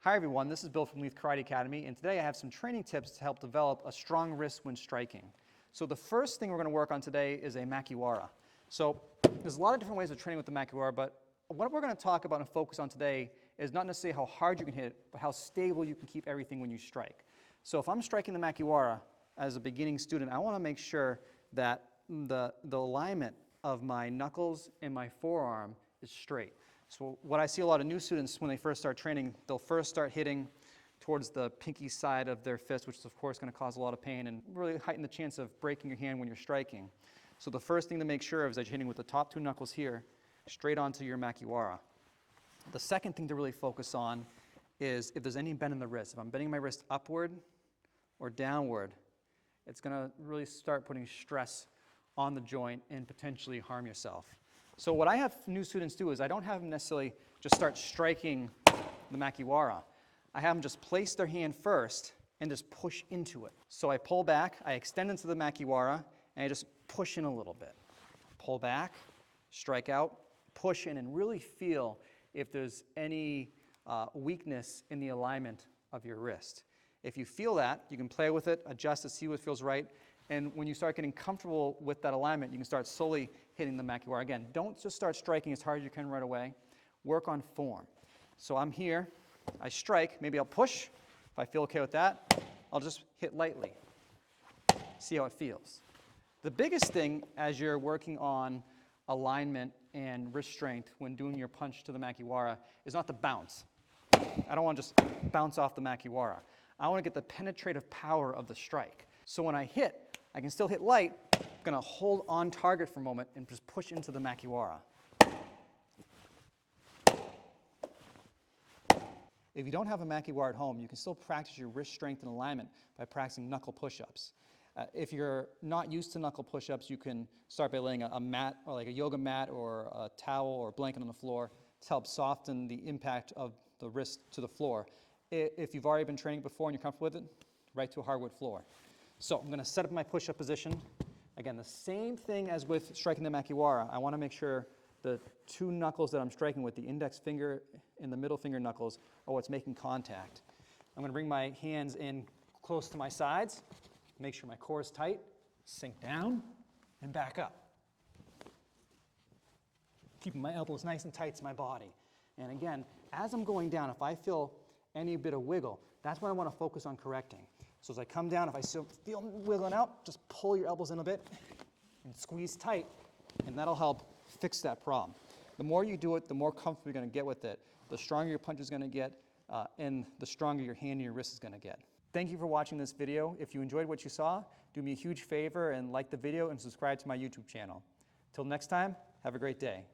Hi everyone, this is Bill from Leith Karate Academy, and today I have some training tips to help develop a strong wrist when striking. So the first thing we're going to work on today is a Makiwara. So there's a lot of different ways of training with the Makiwara, but what we're going to talk about and focus on today is not necessarily how hard you can hit it, but how stable you can keep everything when you strike. So if I'm striking the Makiwara as a beginning student, I want to make sure that the alignment of my knuckles and my forearm is straight. So what I see a lot of new students when they first start training, they'll first start hitting towards the pinky side of their fist, which is of course going to cause a lot of pain and really heighten the chance of breaking your hand when you're striking. So the first thing to make sure of is that you're hitting with the top two knuckles here, straight onto your Makiwara. The second thing to really focus on is if there's any bend in the wrist. If I'm bending my wrist upward or downward, it's going to really start putting stress on the joint and potentially harm yourself. So what I have new students do is I don't have them necessarily just start striking the Makiwara. I have them just place their hand first and just push into it. So I pull back, I extend into the Makiwara, and I just push in a little bit. Pull back, strike out, push in, and really feel if there's any weakness in the alignment of your wrist. If you feel that, you can play with it, adjust it, see what feels right. And when you start getting comfortable with that alignment, you can start slowly hitting the Makiwara. Again, don't just start striking as hard as you can right away. Work on form. So I'm here, I strike, maybe I'll push. If I feel okay with that, I'll just hit lightly. See how it feels. The biggest thing as you're working on alignment and wrist strength when doing your punch to the Makiwara is not the bounce. I don't want to just bounce off the Makiwara. I want to get the penetrative power of the strike. So when I hit, I can still hit light. I'm going to hold on target for a moment and just push into the Makiwara. If you don't have a Makiwara at home, you can still practice your wrist strength and alignment by practicing knuckle push-ups. If you're not used to knuckle push-ups, you can start by laying a mat, or like a yoga mat or a towel or a blanket on the floor to help soften the impact of the wrist to the floor. If you've already been training before and you're comfortable with it, right to a hardwood floor. So I'm going to set up my push-up position. Again, the same thing as with striking the Makiwara. I want to make sure the two knuckles that I'm striking with, the index finger and the middle finger knuckles, are what's making contact. I'm going to bring my hands in close to my sides, make sure my core is tight, sink down, and back up. Keeping my elbows nice and tight to my body. And again, as I'm going down, if I feel any bit of wiggle, that's what I want to focus on correcting. So as I come down, if I still feel wiggling out, just pull your elbows in a bit and squeeze tight, and that'll help fix that problem. The more you do it, the more comfortable you're going to get with it, the stronger your punch is going to get, and the stronger your hand and your wrist is going to get. Thank you for watching this video. If you enjoyed what you saw, do me a huge favor and like the video and subscribe to my YouTube channel. Till next time, have a great day.